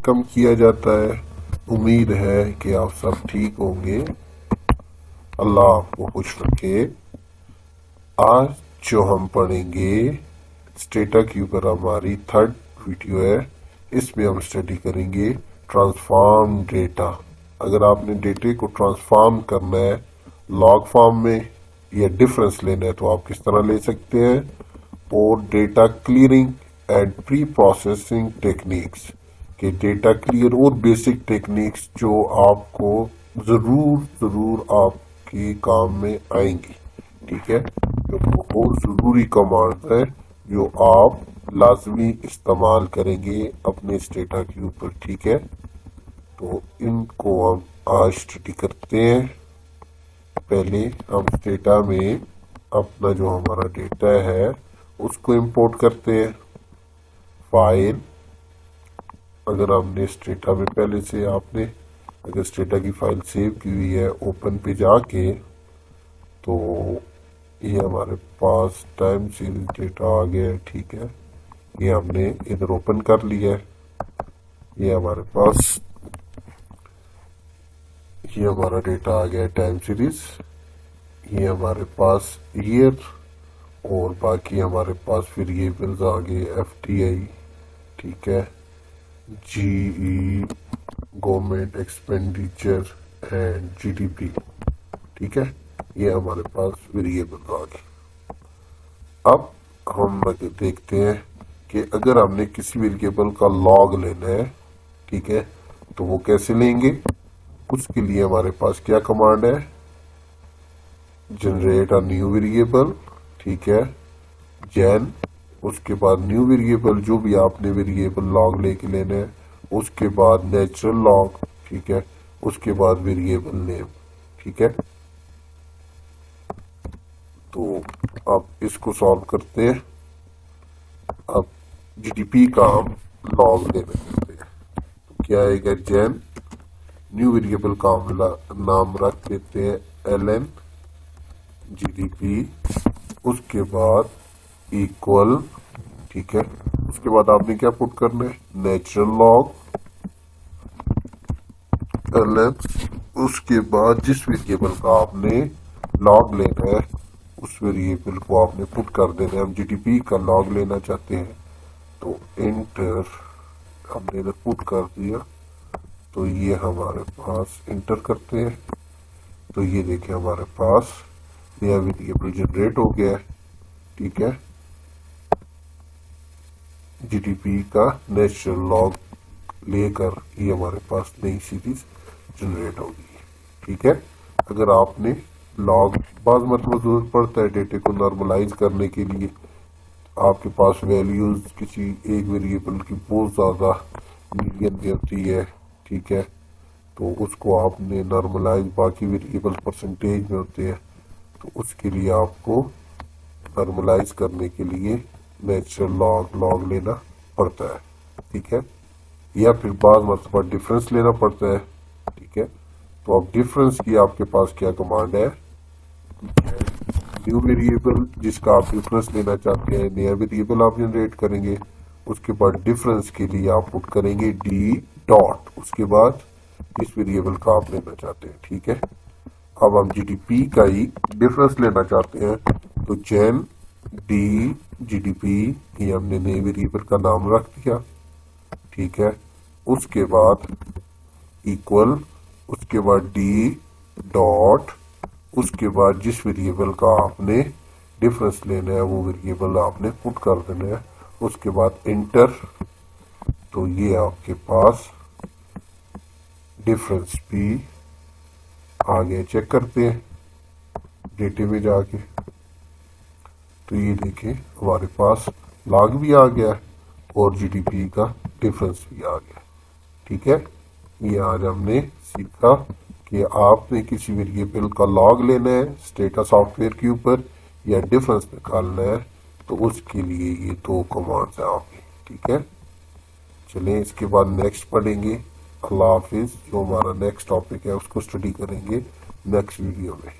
Welcome किया जाता है। उम्मीद है कि आप सब ठीक होंगे। अल्लाह आपको खुश रखे। आज जो हम पढ़ेंगे स्टेटा के ऊपर हमारी थर्ड वीडियो है। इसमें हम स्टडी करेंगे ट्रांसफॉर्म डेटा। अगर आपने डेटे को ट्रांसफॉर्म करना है लॉग फॉर्म में या डिफरेंस लेना है तो आप किस तरह ले सकते हैं, और data clearing and pre processing techniques के डेटा क्लियर और बेसिक टेक्निक्स जो आपको जरूर आपके काम में आएंगी। ठीक है, जो बहुत जरूरी कमांड है जो आप लाजमी इस्तेमाल करेंगे अपने स्टेटा के ऊपर। ठीक है, तो इनको हम आज स्टडी करते हैं। पहले हम स्टेटा में अपना जो हमारा डेटा है उसको इंपोर्ट करते हैं। फाइल, अगर हमने स्टेटा में पहले से आपने अगर स्टेटा की फाइल सेव की हुई है, ओपन पे जाके तो ये हमारे पास टाइम सीरीज डेटा आ गया है। ठीक है, ये हमने इधर ओपन कर लिया है। ये हमारे पास ये हमारा डेटा आ गया है टाइम सीरीज। ये हमारे पास ईयर और बाकी हमारे पास वेरिएबल्स आ गए एफटीआई। ठीक है, GE, government expenditure and GDP. ठीक है, ये हमारे पास वेरिएबल आ गए। अब हम देखते हैं कि अगर हमने किसी वेरिएबल का लॉग लेना है, ठीक है, तो वो कैसे लेंगे। उसके लिए हमारे पास क्या कमांड है, जनरेट अ न्यू वेरिएबल। ठीक है, जैन, उसके बाद न्यू वेरिएबल जो भी आपने वेरिएबल लॉग लेके लेना है, उसके बाद नेचुरल लॉग। ठीक है, उसके बाद वेरिएबल नेम। ठीक है, तो अब इसको सॉल्व करते हैं। अब जीडीपी का हम लॉग लेना चाहते हैं, तो क्या आएगा, जैन न्यू वेरिएबल का हम नाम रख देते हैं एलएन जीडीपी। उसके बाद इक्वल। ठीक है, उसके बाद आपने क्या पुट करना है, नेचुरल लॉग एलएन। उसके बाद जिस वेरिएबल का आपने लॉग लेना है उस वेरिएबल को आपने पुट कर देना है। हम जीडीपी का लॉग लेना चाहते हैं तो इंटर हमने इधर पुट कर दिया, तो ये हमारे पास इंटर करते हैं तो ये देखिए हमारे पास नया वेरिएबल जनरेट हो गया है। ठीक है, जीडीपी का नेचुरल लॉग लेकर ये हमारे पास नई सीरीज जनरेट होगी। ठीक है, अगर आपने लॉग बाज मतलब जरूरत पड़ता है डेटे को नॉर्मलाइज करने के लिए, आपके पास वैल्यूज किसी एक वेरिएबल की बहुत ज़्यादा मिलियन में होती है। ठीक है, तो उसको आपने नॉर्मलाइज बाकी वेरिएबल परसेंटेज में होते हैं, तो उसके लिए आपको नॉर्मलाइज करने के लिए नेचुरल लॉग लेना पड़ता है। ठीक है, या फिर बाज मतलब डिफरेंस लेना पड़ता है। ठीक है, तो अब डिफरेंस की आपके पास क्या कमांड है, न्यू वेरिएबल जिसका आप डिफरेंस लेना चाहते हैं, नया वेरिएबल आप जनरेट करेंगे। उसके बाद डिफरेंस के लिए आप पुट करेंगे डी डॉट, उसके बाद इस वेरिएबल का आप लेना चाहते हैं। ठीक है, अब हम जीडीपी का ही डिफरेंस लेना चाहते हैं तो जैन डी जीडीपी, ये हमने नए वेरिएबल का नाम रख दिया। ठीक है, उसके बाद इक्वल, उसके बाद डी डॉट, उसके बाद जिस वेरिएबल का आपने डिफरेंस लेना है वो वेरिएबल आपने पुट कर देना है। उसके बाद इंटर, तो ये आपके पास डिफरेंस भी आ गया। चेक करते हैं डेटे में जाके, तो ये देखें हमारे पास लॉग भी आ गया और जीडीपी का डिफरेंस भी आ गया। ठीक है, ये आज हमने सीखा कि आपने किसी वेरिएबल का लॉग लेना है स्टेटा सॉफ्टवेयर के ऊपर या डिफरेंस निकालना है तो उसके लिए ये दो कमांड्स हैं आपकी। ठीक है, चलें इसके बाद नेक्स्ट पढ़ेंगे। अल्लाह हाफिज। जो हमारा नेक्स्ट टॉपिक है उसको स्टडी करेंगे नेक्स्ट वीडियो में।